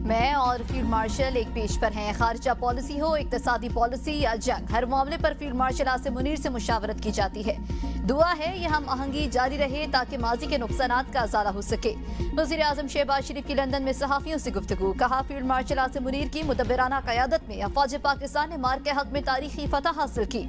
मैं और field marshal एक पेज पर हैं। खारजा पॉलिसी हो, इक्तिसादी पॉलिसी या जंग, हर मामले पर फील्ड मार्शल आसिम मुनीर से मुशावरत की जाती है। दुआ है यह हम आहंगी जारी रहे ताकि माजी के नुकसानात का अजाला हो सके। वज़ीर आज़म शहबाज शरीफ की लंदन में सहाफियों से गुफ्तगू, कहा फील्ड मार्शल आसिम मुनीर की मुदब्बिराना क़यादत में अफ़वाज पाकिस्तान ने मार के हक में तारीखी फतह हासिल की।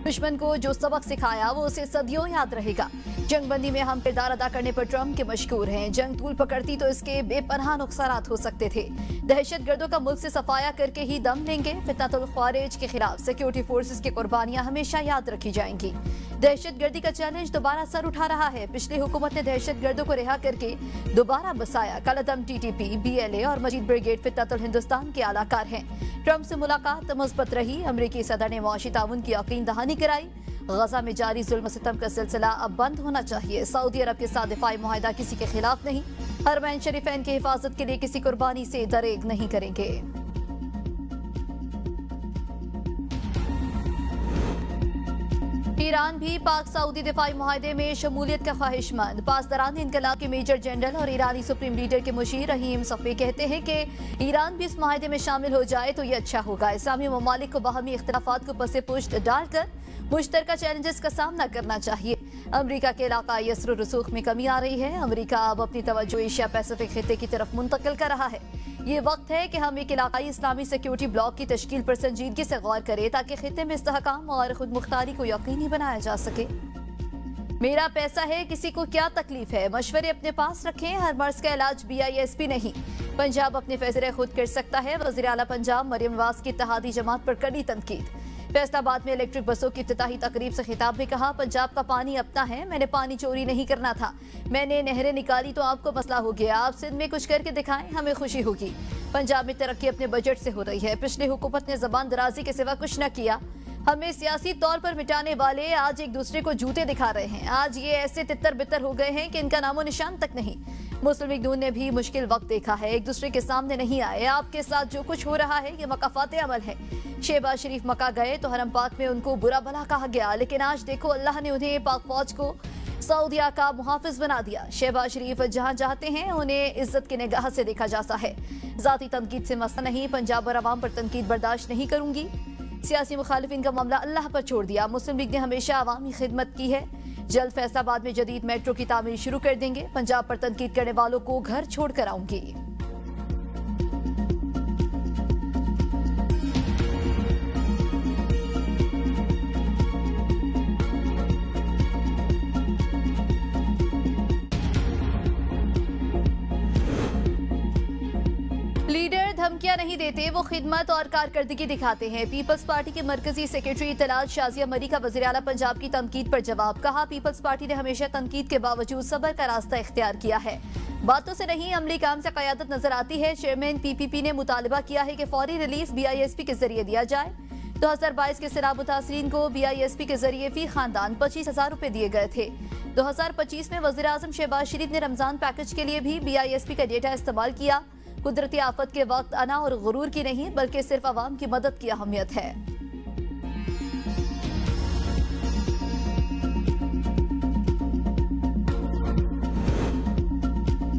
दुश्मन को जो सबक सिखाया वो उसे सदियों याद रहेगा। जंगबंदी में हम किरदार अदा करने पर ट्रंप के मशकूर हैं। जंग तूल पकड़ती तो इसके बेपनाह नुकसानात हो सकते थे। दहशतगर्दों का मुल्क से सफाया करके ही दम लेंगे। फितनतुल ख्वारिज के खिलाफ सिक्योरिटी फोर्सेस की कुर्बानियां हमेशा याद रखी जाएंगी। दहशतगर्दी का चैलेंज दोबारा सर उठा रहा है। पिछली हुकूमत ने दहशतगर्दों को रिहा करके दोबारा बसाया। कलअदम TTP, BLA और मजीद ब्रिगेड फितनतुल हिंदुस्तान के आलाकार हैं। ट्रंप से मुलाकात मुस्बत रही। अमरीकी सदर ने मुआशी ताउन की यकीन दहानी कराई। गजा में जारी जुल्म सितम का सिलसिला अब बंद होना चाहिए। सऊदी अरब के साथ दिफाई मुआहिदा किसी के खिलाफ नहीं। हरमैन शरीफैन की हिफाजत के लिए किसी कुर्बानी से दरेग नहीं करेंगे। ईरान भी पाक सऊदी दिफाई मुआहिदे में शमूलियत का ख्वाहिशमंद। पासदारान इनकलाब के मेजर जनरल और ईरानी सुप्रीम लीडर के मुशीर रहीम सफ़ी कहते हैं कि ईरान भी इस मुआहिदे में शामिल हो जाए तो ये अच्छा होगा। इस्लामी ममालिक को बाहमी इख्तिलाफात को पसे पुश्त डालकर मुश्तरका चैलेंजेस का सामना करना चाहिए। अमरीका के इलाकाई असर रसूख में कमी आ रही है। अमरीका अब अपनी तवज्जो एशिया पैसिफिक खिते की तरफ मुंतकिल कर रहा है। ये वक्त है कि हम एक इलाकाई इस्लामी सिक्योरिटी ब्लॉक की तश्कील पर संजीदगी से गौर करें ताकि खिते में इस्तेहकाम और खुद मुख्तारी को यकीनी बनाया जा सके। मेरा पैसा है, किसी को क्या तकलीफ है, मशवरे अपने पास रखें। हर मर्ज का इलाज BISP नहीं। पंजाब अपने फैसले खुद कर सकता है। वज़ीर आला पंजाब मरियम नवाज की इत्तेहादी जमात पर कड़ी तनकीद। फैसलाबाद में इलेक्ट्रिक बसों की इफ्तिताही तकरीब से खिताब में कहा पंजाब का पानी अपना है, मैंने पानी चोरी नहीं करना था। मैंने नहरें निकाली तो आपको मसला हो गया। आप सिंध में कुछ करके दिखाएं, हमें खुशी होगी। पंजाब में तरक्की अपने बजट से हो रही है। पिछली हुकूमत ने जबान दराजी के सिवा कुछ न किया। हमें सियासी तौर पर मिटाने वाले आज एक दूसरे को जूते दिखा रहे हैं। आज ये ऐसे तितर बितर हो गए हैं कि इनका नामो निशान तक नहीं। मुस्लिम लीग नून ने भी मुश्किल वक्त देखा है, एक दूसरे के सामने नहीं आए। आपके साथ जो कुछ हो रहा है ये मकाफात अमल है। शहबाज शरीफ मक्का गए तो हरम पाक में उनको बुरा भला कहा गया, लेकिन आज देखो अल्लाह ने उन्हें पाक फौज को सऊदिया का मुहाफिज बना दिया। शहबाज शरीफ जहां चाहते हैं उन्हें इज्जत की निगाह से देखा जाता है। जाती तनकीद से मसला नहीं, पंजाब और अवाम पर तनकीद बर्दाश्त नहीं करूंगी। सियासी मुखालिफिन का मामला अल्लाह पर छोड़ दिया। मुस्लिम लीग ने हमेशा अवामी खिदमत की है। जल्द फैसलाबाद में जदीद मेट्रो की तामीर शुरू कर देंगे। पंजाब पर तनकीद करने वालों को घर छोड़ कर आऊंगी। लीडर धमकियां नहीं देते, वो खिदमत और कारकर्दगी दिखाते हैं। पीपल्स पार्टी के मरकजी सेक्रेटरी इत्तलात शाजिया मरी का वज़ीर आला पंजाब की तनकीद पर जवाब। कहा पीपल्स पार्टी ने हमेशा तनकीद के बावजूद सब्र का रास्ता इख्तियार किया है। बातों से नहीं अमली काम से क़यादत नजर आती है। चेयरमैन PPP ने मुतालबा किया है कि फौरी रिलीफ BISP के जरिए दिया जाए। 2022 के सैलाब मुतासरीन को BISP के जरिए फी खानदान 25,000 रुपए दिए गए थे। 2025 में वज़ीर आज़म शहबाज शरीफ ने रमजान पैकेज के लिए भी BISP का डेटा इस्तेमाल किया। कुदरती आफत के वक्त अना और गुरूर की नहीं बल्कि सिर्फ अवाम की मदद की अहमियत है।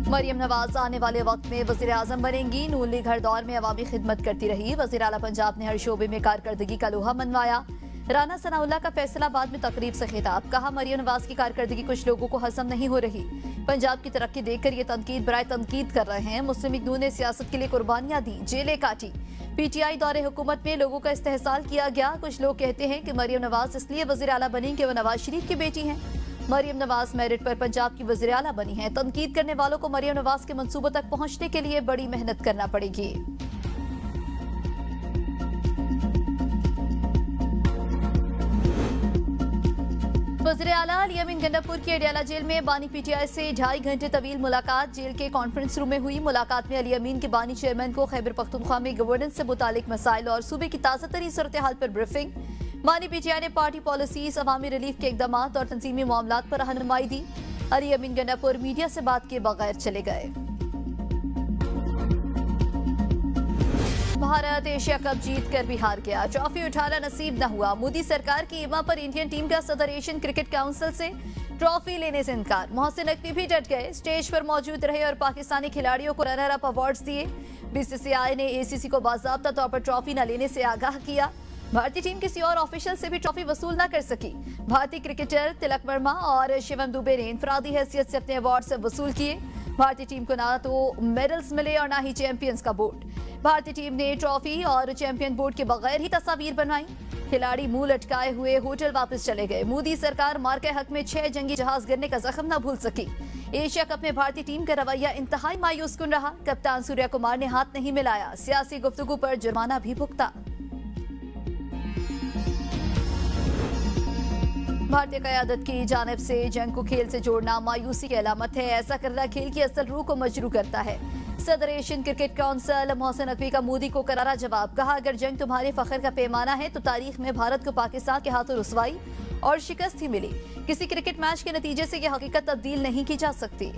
मरियम नवाज आने वाले वक्त में वज़ीर आज़म बनेंगी। नून लीग हर दौर में अवामी खिदमत करती रही। वज़ीर आला पंजाब ने हर शोबे में कारकर्दगी का लोहा मनवाया। राना सनाउल्लाह का फैसलाबाद में तकरीब से खिताब। कहा मरियम नवाज की कारकर्दगी कुछ लोगों को हजम नहीं हो रही। पंजाब की तरक्की देखकर ये तनकीद बराए तनकीद कर रहे हैं। मुस्लिम लीग नून ने सियासत के लिए कुर्बानियां दी, जेलें काटी। PTI दौरे हुकूमत में लोगों का इस्तेहसाल किया गया। कुछ लोग कहते हैं कि मरियम नवाज इसलिए वज़ीर आला बनी कि वो नवाज शरीफ की बेटी हैं। मरियम नवाज मेरिट पर पंजाब की वज़ीर आला बनी है। तनकीद करने वालों को मरियम नवाज के मंसूबों तक पहुंचने के लिए बड़ी मेहनत करना पड़ेगी। वज़ीर आला अली अमीन गंडापुर की अडियाला जेल में बानी PTI से 2.5 घंटे तवील मुलाकात जेल के कॉन्फ्रेंस रूम में हुई। मुलाकात में अली अमीन के बानी चेयरमैन को खैबर पख्तूनख्वा में गवर्नेंस से मुतालिक मसाइल और सूबे की ताज़ा तरीन सूरत हाल पर ब्रीफिंग। बानी PTI ने पार्टी पॉलिसीज, अवामी रिलीफ के इकदाम और तंजीमी मामलात पर रहनुमाई दी। अली अमीन गंडापुर मीडिया से बात किए बगैर चले गए। भारत एशिया कप जीत कर भी हार गया, ट्रॉफी उठाना नसीब न हुआ। मोदी सरकार की ईमा पर इंडियन टीम का सदर एशियन क्रिकेट काउंसिल से ट्रॉफी लेने से इनकार। मोहसिन नकवी भी डट गए, स्टेज पर मौजूद रहे और पाकिस्तानी खिलाड़ियों को रनर अप अवार्ड्स दिए। बीसीसीआई ने एसीसी को बाकायदा तौर पर ट्रॉफी न लेने से आगाह किया। भारतीय टीम किसी और ऑफिशियल से भी ट्रॉफी वसूल न कर सकी। भारतीय क्रिकेटर तिलक वर्मा और शिवम दुबे ने इनफरादी हैसियत से अपने अवार्ड से वसूल किए। भारतीय टीम को ना तो मेडल्स मिले और ना ही चैंपियंस का बोर्ड। भारतीय टीम ने ट्रॉफी और चैंपियन बोर्ड के बगैर ही तस्वीर बनवाई। खिलाड़ी मुंह लटकाए हुए होटल वापस चले गए। मोदी सरकार मार के हक में 6 जंगी जहाज गिरने का जख्म न भूल सकी। एशिया कप में भारतीय टीम का रवैया इंतहाई मायूसकुन रहा। कप्तान सूर्या कुमार ने हाथ नहीं मिलाया। सियासी गुफ्तगू पर जुर्माना भी भुगता। भारतीय क़यादत की जानिब से जंग को खेल से जोड़ना मायूसी की अलामत है। ऐसा करना खेल की असल रूह को मजरू करता है। सदर Asian cricket council Mohsin Naqvi का मोदी को करारा जवाब। कहा, अगर जंग तुम्हारे फख्र का पैमाना है तो तारीख में भारत को पाकिस्तान के हाथों रुसवाई और शिकस्त ही मिली। किसी क्रिकेट मैच के नतीजे से यह हकीकत तब्दील नहीं की जा सकती।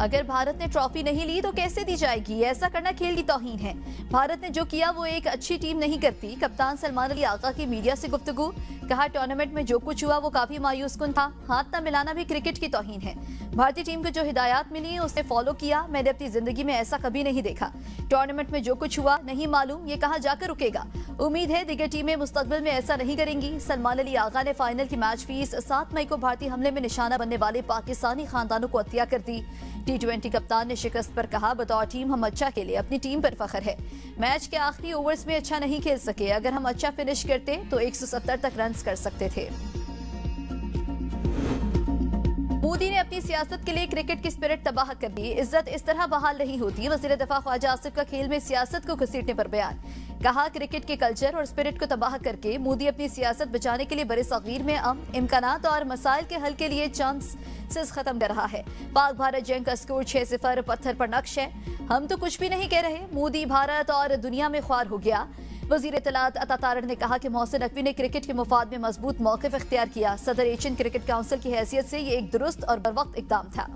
अगर भारत ने ट्रॉफी नहीं ली तो कैसे दी जाएगी? ऐसा करना खेल की तौहीन है। भारत ने जो किया वो एक अच्छी टीम नहीं करती। कप्तान सलमान अली आगा की मीडिया से गुफ्तगू। कहा, टूर्नामेंट में जो कुछ हुआ वो काफी मायूसकुन था। हाथ न मिलाना भी क्रिकेट की तौहीन है। भारतीय टीम को जो हिदायत मिली उसे फॉलो किया। मैंने अपनी जिंदगी में ऐसा कभी नहीं देखा। टूर्नामेंट में जो कुछ हुआ नहीं मालूम ये कहां जाकर रुकेगा। उम्मीद है दीगर टीमें मुस्तकबिल में ऐसा नहीं करेंगी। सलमान अली आगा ने फाइनल की मैच फीस 7 मई को भारतीय हमले में निशाना बनने वाले पाकिस्तानी खानदानों को अतिया कर दी। T20 कप्तान ने शिकस्त पर कहा, बतौर टीम हम अच्छा खेले, अपनी टीम पर फख्र है। मैच के आखिरी ओवर्स में अच्छा नहीं खेल सके। अगर हम अच्छा फिनिश करते तो 170 तक रन कर सकते थे। मोदी ने अपनी सियासत के लिए क्रिकेट की स्पिरिट तबाह कर दी। इज्जत इस तरह बहाल नहीं होती। वज़ीर दफा ख्वाजा आसिफ का खेल में सियासत को घसीटने पर बयान। कहा, क्रिकेट के कल्चर और स्पिरिट को तबाह करके मोदी अपनी सियासत बचाने के लिए बड़े सगीर में इम्कानात और मसाइल के हल के लिए चांसेस खत्म कर रहा है। पाक भारत जंग का स्कोर 6-0 पत्थर पर नक्श है। हम तो कुछ भी नहीं कह रहे। मोदी भारत और दुनिया में ख्वार हो गया। वज़ीर इत्तलात अता तारड़ ने कहा कि मोहसिन नकवी ने क्रिकेट के मुफाद में मजबूत मौक़िफ़ इख्तियार किया। सदर एशियन क्रिकेट काउंसिल की हैसियत से ये एक दुरुस्त और बरवक्त इक़दाम था।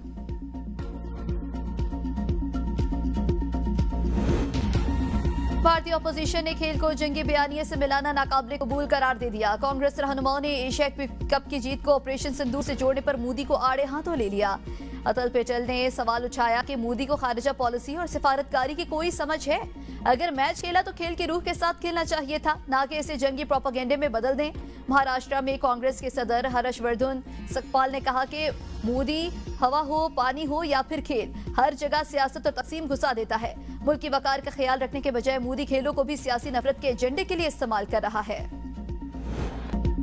भारतीय अपोजिशन ने खेल को जंगी बयानिए से मिलाना नाकाबिले कबूल करार दे दिया। कांग्रेस रहनुमाओं ने एशिया कप की जीत को ऑपरेशन सिंदूर से जोड़ने पर मोदी को आड़े हाथों ले लिया। अतुल पेटल ने सवाल उठाया कि मोदी को खारिजा पॉलिसी और सिफारतकारी की कोई समझ है? अगर मैच खेला तो खेल की रूह के साथ खेलना चाहिए था, ना कि इसे जंगी प्रोपेगेंडे में बदल दें। महाराष्ट्र में कांग्रेस के सदर हर्षवर्धन सकपाल ने कहा कि मोदी हवा हो, पानी हो या फिर खेल, हर जगह सियासत और तकसीम घुसा देता है। मुल्क की वकार का ख्याल रखने के बजाय मोदी खेलों को भी सियासी नफरत के एजेंडे के लिए इस्तेमाल कर रहा है।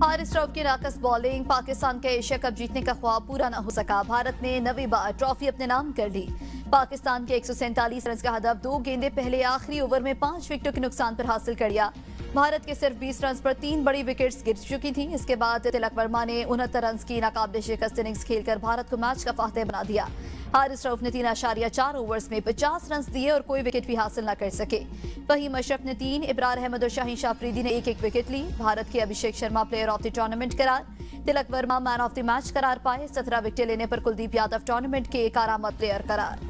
हारिस रऊफ की नाकस बॉलिंग। पाकिस्तान का एशिया कप जीतने का ख्वाब पूरा न हो सका। भारत ने 9वीं बार ट्रॉफी अपने नाम कर ली। पाकिस्तान के 147 रन का हदफ 2 गेंदें पहले आखिरी ओवर में 5 विकेटों के नुकसान पर हासिल कर लिया। भारत के सिर्फ 20 रन पर 3 बड़ी विकेट्स गिर चुकी थी। इसके बाद तिलक वर्मा ने 69 रन की नाकाबिले शिकस्त इनिंग्स खेलकर भारत को मैच का फातह बना दिया। हारिस रऊफ ने 3.4 ओवर्स में 50 रन दिए और कोई विकेट भी हासिल न कर सके। फहीम अशरफ ने 3, इब्रार अहमद और शाहीन शाह अफरीदी ने 1-1 विकेट ली। भारत के Abhishek Sharma player of the tournament करार, Tilak Varma man of the match करार पाए। 17 विकेट लेने पर कुलदीप यादव टूर्नामेंट के कारामद प्लेयर करार।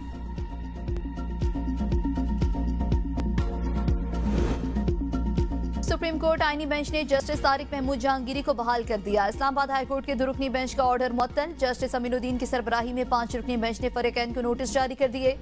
सुप्रीम कोर्ट आईनी बेंच ने जस्टिस तारिक महमूद जहांगीरी को बहाल कर दिया। इस्लामाबाद हाई कोर्ट के 2 रुकनी बेंच का ऑर्डर मुअत्तल। जस्टिस अमीनुद्दीन की सरबराही में 5 रुकनी बेंच ने फरीकैन को नोटिस जारी कर दिए।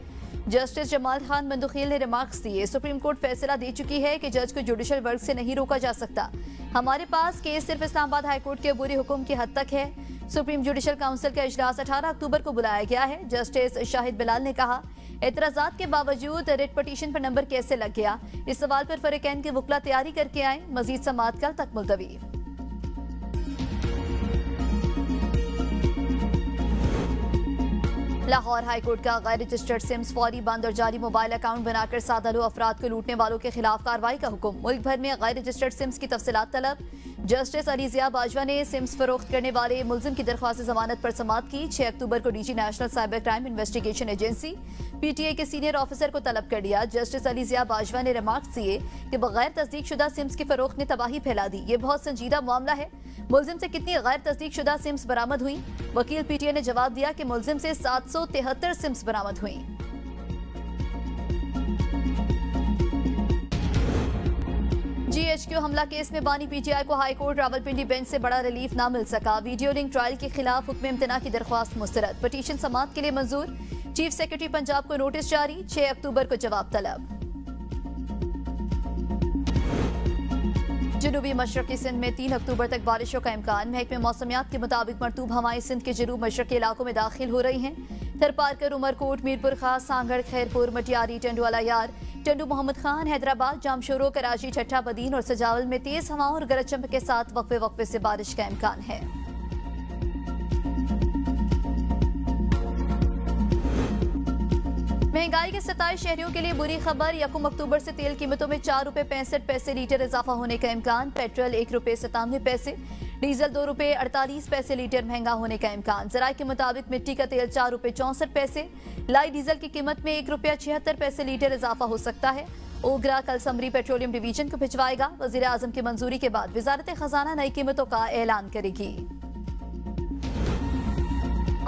जस्टिस जमाल खान मंदुखेल ने रिमार्क्स दिए। सुप्रीम कोर्ट फैसला दे चुकी है कि जज को जुडिशल वर्क से नहीं रोका जा सकता। हमारे पास केस सिर्फ इस्लामाबाद हाई कोर्ट के अबूरी हुक्म की हद तक है। सुप्रीम जुडिशल काउंसिल का इजलास 18 अक्टूबर को बुलाया गया है। जस्टिस शाहिद बिलाल ने कहा, एतराजात के बावजूद रिट पटिशन पर नंबर कैसे लग गया? इस सवाल पर फरीकैन के वकला तैयारी करके आए। मजीद समाअत कल तक मुलतवी। लाहौर हाईकोर्ट का गैर रजिस्टर्ड सिम्स फौरी बंद और जारी मोबाइल अकाउंट बनाकर सादालू अफराद को लूटने वालों के खिलाफ कार्रवाई का हुक्म। मुल्क भर में गैर रजिस्टर्ड सिम्स की तफसीलात तलब। जस्टिस अली जिया बाजवा ने सिम्स फरोख्त करने वाले मुलजिम की दरख्वास्त जमानत पर समाअत की। 6 अक्टूबर को DG national cyber crime investigation agency PTA के सीनियर ऑफिसर को तलब कर लिया। जस्टिस अली जिया बाजवा ने रिमार्क्स दिए कि बगैर तस्दीक शुदा सिम्स की फरोख्त ने तबाही फैला दी। ये बहुत संजीदा मामला है। मुलजिम से कितनी गैर तस्दीक शुदा सिम्स बरामद हुई? वकील पीटीए ने जवाब दिया कि मुलजिम से 773 सिम्स बरामद हुई। GHQ हमला केस में बानी पीटीआई को हाईकोर्ट रावलपिंडी बेंच से बड़ा रिलीफ ना मिल सका। वीडियो लिंक ट्रायल के खिलाफ हुक्म इम्तना की दरख्वास्त मुस्तरद। पटिशन समाअत के लिए मंजूर। चीफ सेक्रेटरी पंजाब को नोटिस जारी, 6 अक्टूबर को जवाब तलब। जनूबी मशरकी सिंध में 3 अक्टूबर तक बारिशों का इम्कान। महकमे मौसमियात के मुताबिक मरतूब हवाएं सिंध के जनूब मशरकी इलाकों में दाखिल हो रही हैं। थरपारकर, उमरकोट, मीरपुर खास, सांगड़, खैरपुर, मटियारी, टंडू अलायार, टंडू मोहम्मद खान, हैदराबाद, जामशोरो, कराची, ठट्ठा, बदीन और सजावल में तेज हवाओं और गरज चमक के साथ वक्फे वक्फे से बारिश का इम्कान है। महंगाई के 27 शहरियों के लिए बुरी खबर। 1 अक्टूबर से तेल कीमतों में 4 रुपए 65 पैसे लीटर इजाफा होने का इम्कान। पेट्रोल 1 रुपए 97 पैसे, डीजल 2 रुपए 48 पैसे लीटर महंगा होने का इम्कान। जराये के मुताबिक मिट्टी का तेल 4 रुपए 64 पैसे, लाई डीजल की कीमत में 1 रुपया 76 पैसे लीटर इजाफा हो सकता है। ओगरा कल समरी पेट्रोलियम डिवीजन को भिजवाएगा। वजीर आजम की मंजूरी के बाद वजारत खजाना नई कीमतों का ऐलान करेगी।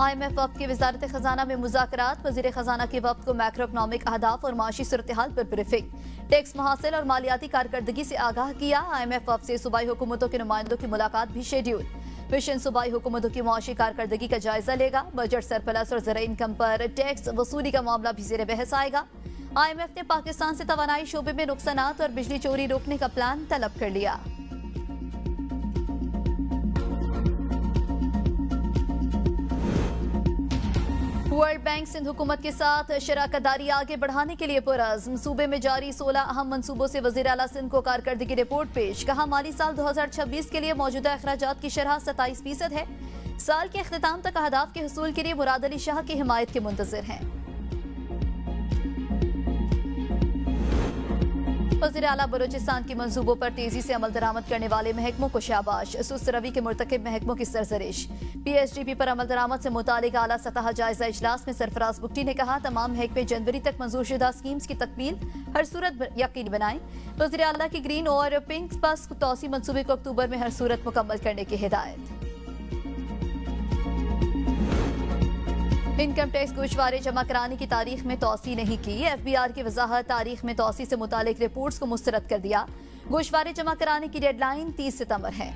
IMF वफ्द की वजारत खजाना में मुज़ाकरात। वजीर खजाना के वफ्द को मैक्रो इकनॉमिक अहदाफ और माशी सूरत हाल पर ब्रीफिंग, टैक्स महासिल और मालियाती कारकर्दगी से आगाह किया। IMF वफ्द से सूबाई हुकूमतों के नुमाइंदों की मुलाकात भी शेड्यूल। मिशन सूबाई हुकूमतों की मुआशी कारकर्दगी का जायजा लेगा। बजट सरप्लस और ज़राई इनकम पर टैक्स वसूली का मामला भी ज़ेर बहस आएगा। IMF ने पाकिस्तान से तवानाई शोबे में नुकसानात और बिजली चोरी रोकने का प्लान तलब कर लिया। वर्ल्ड बैंक सिंध हुकूमत के साथ शराकतदारी आगे बढ़ाने के लिए पुरज़्म। सूबे में जारी 16 अहम मंसूबों से वज़ीर आला सिंध को कारकर्दगी रिपोर्ट पेश। कहा, माली साल 2026 के लिए मौजूदा अखराजात की शरह 27% है। साल के अख्तिताम तक अहदाफ के हसूल के लिए मुराद अली शाह की हिमायत के मुंतज़िर हैं। वज़ीर आला बलोचिस्तान की मंसूबों पर तेजी से अमल दरामद करने वाले महकमों को शाबाश। सुस्त रवि के मुर्तकिब महकमों की सरजरिश। PSDP पर अमल दरामद से मुतालिक आला सतह जायजा इजलास में सरफराज बुगटी ने कहा, तमाम महकमे जनवरी तक मंजूरशुदा स्कीम्स की तकमील हर सूरत यकीनी बनाएं। वज़ीर आला की ग्रीन और पिंक बस तौसी मंसूबे को अक्टूबर में हर सूरत मुकम्मल करने की हिदायत। इनकम टैक्स गोशवारे जमा कराने की तारीख में तौसी नहीं की। FBR की वजाहत, तारीख में तौसी से मुतालिक रिपोर्ट्स को मुस्तरद कर दिया। गोशवारे जमा कराने की डेडलाइन 30 सितंबर है।